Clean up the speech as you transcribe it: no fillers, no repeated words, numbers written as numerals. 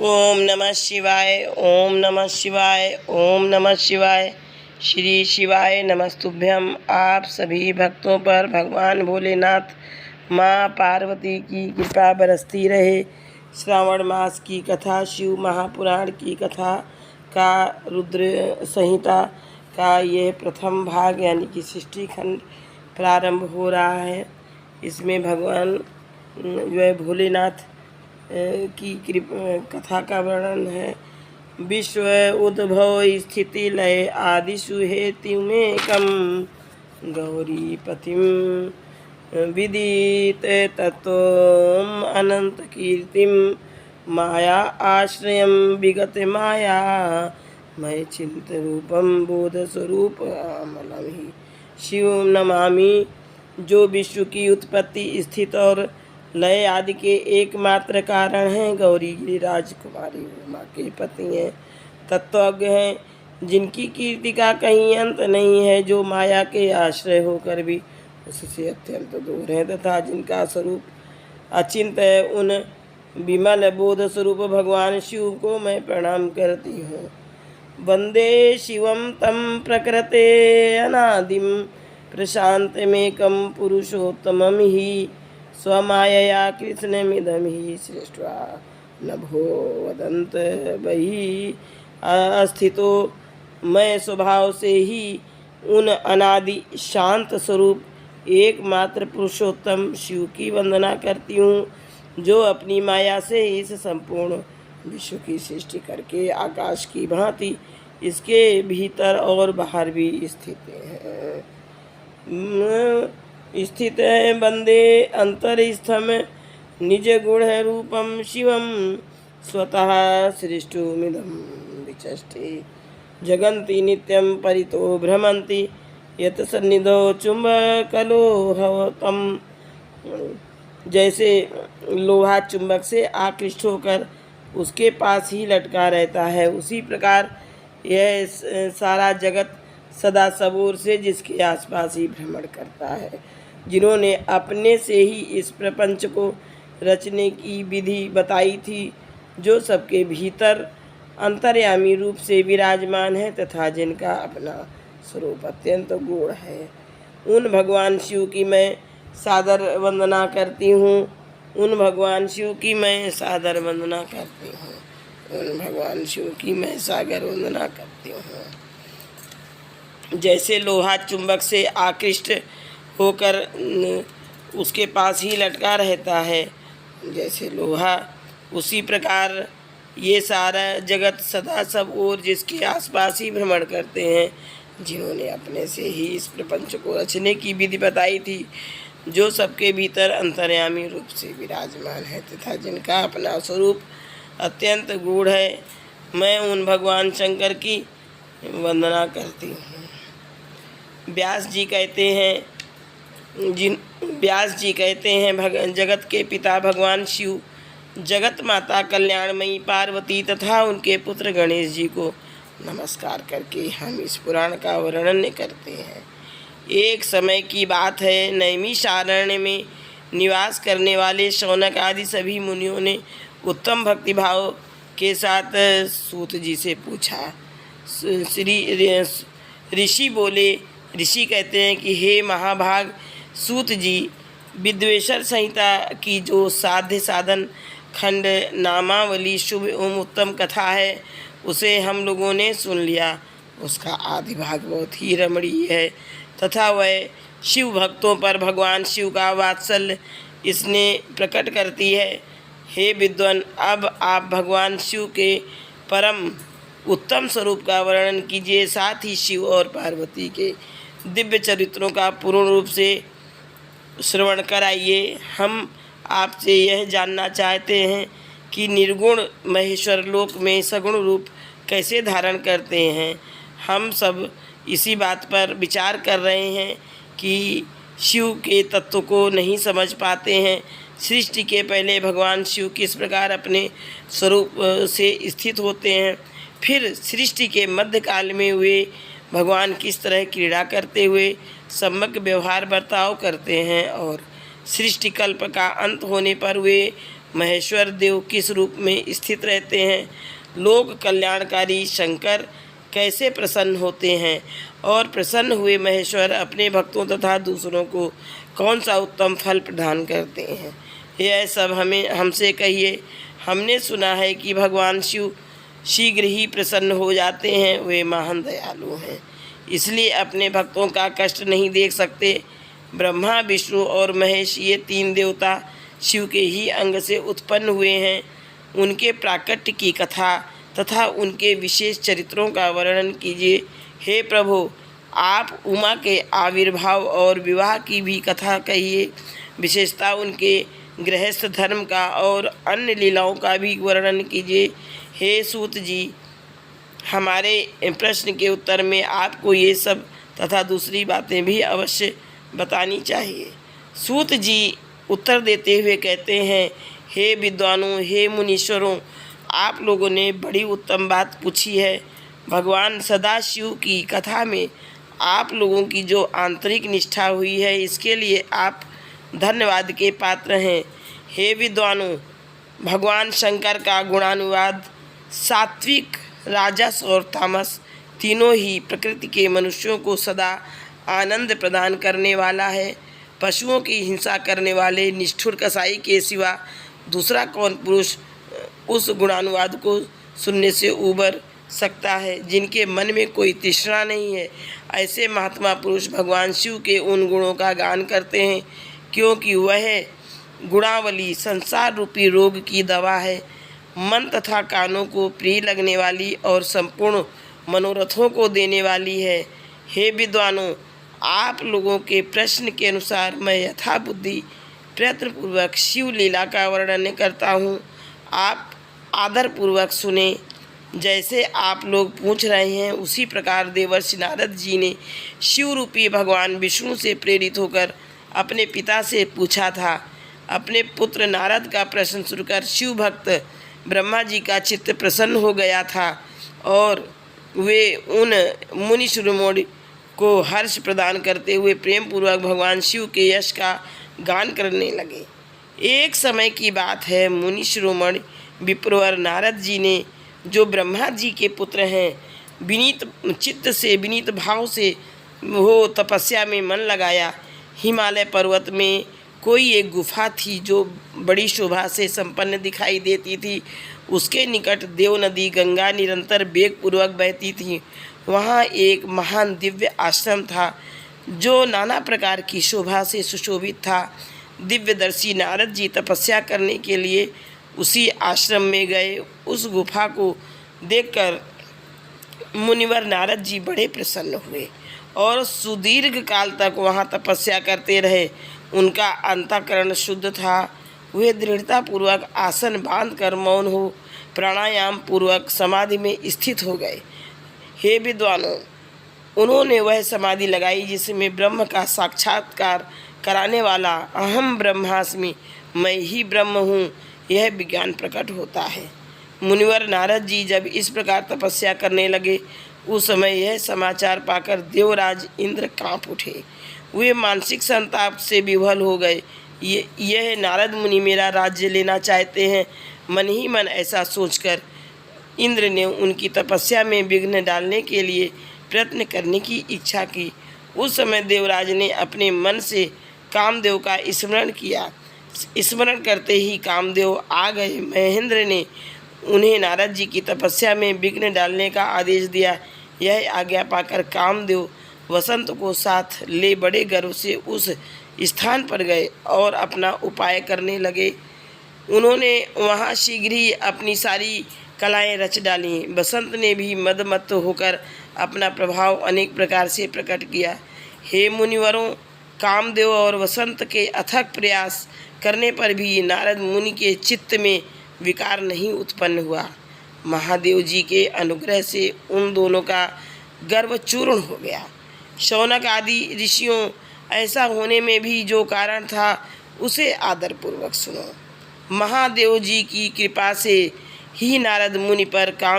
ओम नमः शिवाय। ओम नमः शिवाय। ओम नमः शिवाय। श्री शिवाय नमस्तुभ्यम। आप सभी भक्तों पर भगवान भोलेनाथ माँ पार्वती की कृपा बरसती रहे। श्रावण मास की कथा, शिव महापुराण की कथा का रुद्र संहिता का यह प्रथम भाग यानी कि सृष्टि खंड प्रारंभ हो रहा है। इसमें भगवान जो है भोलेनाथ की कथा का वर्णन है। विश्व उद्भव स्थिति लय आदिषु हेतुमेकं गौरीपतिं विदित तत्त्वम् अनंत कीर्तिं माया आश्रयं विगत माया मय चिंत रूपम बोध स्वरूप अमलम ही शिव नमामि। जो विश्व की उत्पत्ति, स्थिति और लय आदि के एकमात्र कारण हैं। गौरी गिरिराज कुमारी माँ के पति हैं, तत्वज्ञ हैं, जिनकी कीर्ति का कहीं अंत नहीं है, जो माया के आश्रय होकर भी उससे अत्यंत दूर हैं तथा जिनका स्वरूप अचिंत है। उन विमल बोध स्वरूप भगवान शिव को मैं प्रणाम करती हूँ। वंदे शिवम तम प्रकृते अनादिम प्रशांतमेकं पुरुषोत्तमं ही स्वमायया कृष्णमिदं हि सृष्ट्वा नभो वदन्त बहि अस्थितो। मैं स्वभाव से ही उन अनादि शांत स्वरूप एकमात्र पुरुषोत्तम शिव की वंदना करती हूँ, जो अपनी माया से इस संपूर्ण विश्व की सृष्टि करके आकाश की भांति इसके भीतर और बाहर भी स्थित है। वंदे अंतरिस्थम निज गुण रूपम शिवम स्वतः सृष्टुमिदं विचष्टे जगन्ति नित्यं परितो भ्रमन्ति यत सन्निधौ चुंबकलोहतम। जैसे लोहा चुंबक से आकृष्ट होकर उसके पास ही लटका रहता है, उसी प्रकार यह सारा जगत सदा सबूर से जिसके आसपास ही भ्रमण करता है। जिन्होंने अपने से ही इस प्रपंच को रचने की विधि बताई थी, जो सबके भीतर अंतर्यामी रूप से विराजमान है तथा जिनका अपना स्वरूप अत्यंत गूढ़ है, उन भगवान शिव की मैं सादर वंदना करती हूँ। उन भगवान शिव की मैं सादर वंदना करती हूँ। उन भगवान शिव की मैं सागर वंदना करती हूँ। जैसे लोहा चुंबक से आकृष्ट होकर उसके पास ही लटका रहता है, जैसे लोहा, उसी प्रकार ये सारा जगत सदा सब ओर जिसके आसपास ही भ्रमण करते हैं, जिन्होंने अपने से ही इस प्रपंच को रचने की विधि बताई थी, जो सबके भीतर अंतर्यामी रूप से विराजमान है तथा जिनका अपना स्वरूप अत्यंत गूढ़ है। मैं उन भगवान शंकर की वंदना करती हूँ। व्यास जी कहते हैं जगत के पिता भगवान शिव जगत माता कल्याणमयी पार्वती तथा उनके पुत्र गणेश जी को नमस्कार करके हम इस पुराण का वर्णन करते हैं। एक समय की बात है, नैमिषारण्य में निवास करने वाले शौनक आदि सभी मुनियों ने उत्तम भक्तिभाव के साथ सूत जी से पूछा। ऋषि कहते हैं कि हे महाभाग सूत जी, विद्वेषर संहिता की जो साध्य साधन खंड नामावली शुभ एवं उत्तम कथा है, उसे हम लोगों ने सुन लिया। उसका आदि भाग बहुत ही रमणीय है तथा वह शिव भक्तों पर भगवान शिव का वात्सल्य इसने प्रकट करती है। हे विद्वान, अब आप भगवान शिव के परम उत्तम स्वरूप का वर्णन कीजिए, साथ ही शिव और पार्वती के दिव्य चरित्रों का पूर्ण रूप से श्रवण कराइए। हम आपसे यह जानना चाहते हैं कि निर्गुण महेश्वर लोक में सगुण रूप कैसे धारण करते हैं। हम सब इसी बात पर विचार कर रहे हैं कि शिव के तत्व को नहीं समझ पाते हैं। सृष्टि के पहले भगवान शिव किस प्रकार अपने स्वरूप से स्थित होते हैं, फिर सृष्टि के मध्यकाल में वे भगवान किस तरह क्रीड़ा करते हुए सम्यक व्यवहार बर्ताव करते हैं, और सृष्टि कल्प का अंत होने पर वे महेश्वर देव किस रूप में स्थित रहते हैं, लोक कल्याणकारी शंकर कैसे प्रसन्न होते हैं और प्रसन्न हुए महेश्वर अपने भक्तों तथा दूसरों को कौन सा उत्तम फल प्रदान करते हैं, यह सब हमसे कहिए। हमने सुना है कि भगवान शिव शीघ्र ही प्रसन्न हो जाते हैं, वे महान दयालु हैं, इसलिए अपने भक्तों का कष्ट नहीं देख सकते। ब्रह्मा, विष्णु और महेश ये 3 देवता शिव के ही अंग से उत्पन्न हुए हैं। उनके प्राकट्य की कथा तथा उनके विशेष चरित्रों का वर्णन कीजिए। हे प्रभु, आप उमा के आविर्भाव और विवाह की भी कथा कहिए। विशेषता उनके गृहस्थ धर्म का और अन्य लीलाओं का भी वर्णन कीजिए। हे सूत जी, हमारे प्रश्न के उत्तर में आपको ये सब तथा दूसरी बातें भी अवश्य बतानी चाहिए। सूत जी उत्तर देते हुए कहते हैं, हे विद्वानों, हे मुनीश्वरों, आप लोगों ने बड़ी उत्तम बात पूछी है। भगवान सदाशिव की कथा में आप लोगों की जो आंतरिक निष्ठा हुई है, इसके लिए आप धन्यवाद के पात्र हैं। हे विद्वानों, भगवान शंकर का गुणानुवाद सात्विक, राजस और तामस तीनों ही प्रकृति के मनुष्यों को सदा आनंद प्रदान करने वाला है। पशुओं की हिंसा करने वाले निष्ठुर कसाई के सिवा दूसरा कौन पुरुष उस गुणानुवाद को सुनने से उबर सकता है, जिनके मन में कोई तृष्णा नहीं है। ऐसे महात्मा पुरुष भगवान शिव के उन गुणों का गान करते हैं, क्योंकि वह गुणावली संसार रूपी रोग की दवा है, मन तथा कानों को प्रिय लगने वाली और संपूर्ण मनोरथों को देने वाली है। हे विद्वानों, आप लोगों के प्रश्न के अनुसार मैं यथाबुद्धि प्रयत्नपूर्वक शिव लीला का वर्णन करता हूँ। आप आदरपूर्वक सुने। जैसे आप लोग पूछ रहे हैं, उसी प्रकार देवर्षि नारद जी ने शिव रूपी भगवान विष्णु से प्रेरित होकर अपने पिता से पूछा था। अपने पुत्र नारद का प्रश्न सुनकर शिव भक्त ब्रह्मा जी का चित्त प्रसन्न हो गया था और वे उन मुनि शिरोमणि को हर्ष प्रदान करते हुए प्रेम पूर्वक भगवान शिव के यश का गान करने लगे। एक समय की बात है, मुनि शिरोमणि विप्रवर नारद जी ने, जो ब्रह्मा जी के पुत्र हैं, विनीत चित्त से, विनीत भाव से वो तपस्या में मन लगाया। हिमालय पर्वत में कोई एक गुफा थी जो बड़ी शोभा से संपन्न दिखाई देती थी। उसके निकट देव नदी गंगा निरंतर वेगपूर्वक बहती थी। वहाँ एक महान दिव्य आश्रम था जो नाना प्रकार की शोभा से सुशोभित था। दिव्यदर्शी नारद जी तपस्या करने के लिए उसी आश्रम में गए। उस गुफा को देखकर मुनिवर नारद जी बड़े प्रसन्न हुए और सुदीर्घ काल तक वहाँ तपस्या करते रहे। उनका अंतःकरण शुद्ध था। वे दृढ़तापूर्वक आसन बांधकर मौन हो प्राणायाम पूर्वक समाधि में स्थित हो गए। हे विद्वानों, उन्होंने वह समाधि लगाई जिसमें ब्रह्म का साक्षात्कार कराने वाला अहम ब्रह्मास्मि, मैं ही ब्रह्म हूँ, यह विज्ञान प्रकट होता है। मुनिवर नारद जी जब इस प्रकार तपस्या करने लगे, उस समय यह समाचार पाकर देवराज इंद्र कांप उठे। वे मानसिक संताप से विह्वल हो गए। यह नारद मुनि मेरा राज्य लेना चाहते हैं। मन ही मन ऐसा सोचकर इंद्र ने उनकी तपस्या में विघ्न डालने के लिए प्रयत्न करने की इच्छा की। उस समय देवराज ने अपने मन से कामदेव का स्मरण किया। स्मरण करते ही कामदेव आ गए। महेंद्र ने उन्हें नारद जी की तपस्या में विघ्न डालने का आदेश दिया। यह आज्ञा पाकर कामदेव वसंत को साथ ले बड़े गर्व से उस स्थान पर गए और अपना उपाय करने लगे। उन्होंने वहाँ शीघ्र ही अपनी सारी कलाएं रच डाली। बसंत ने भी मदमत्त होकर अपना प्रभाव अनेक प्रकार से प्रकट किया। हे मुनिवरों, कामदेव और वसंत के अथक प्रयास करने पर भी नारद मुनि के चित्त में विकार नहीं उत्पन्न हुआ। महादेव जी के अनुग्रह से उन दोनों का गर्व चूर्ण हो गया। शौनक आदि ऋषियों, ऐसा होने में भी जो कारण था उसे आदरपूर्वक सुनो। महादेव जी की कृपा से ही नारद मुनि पर काम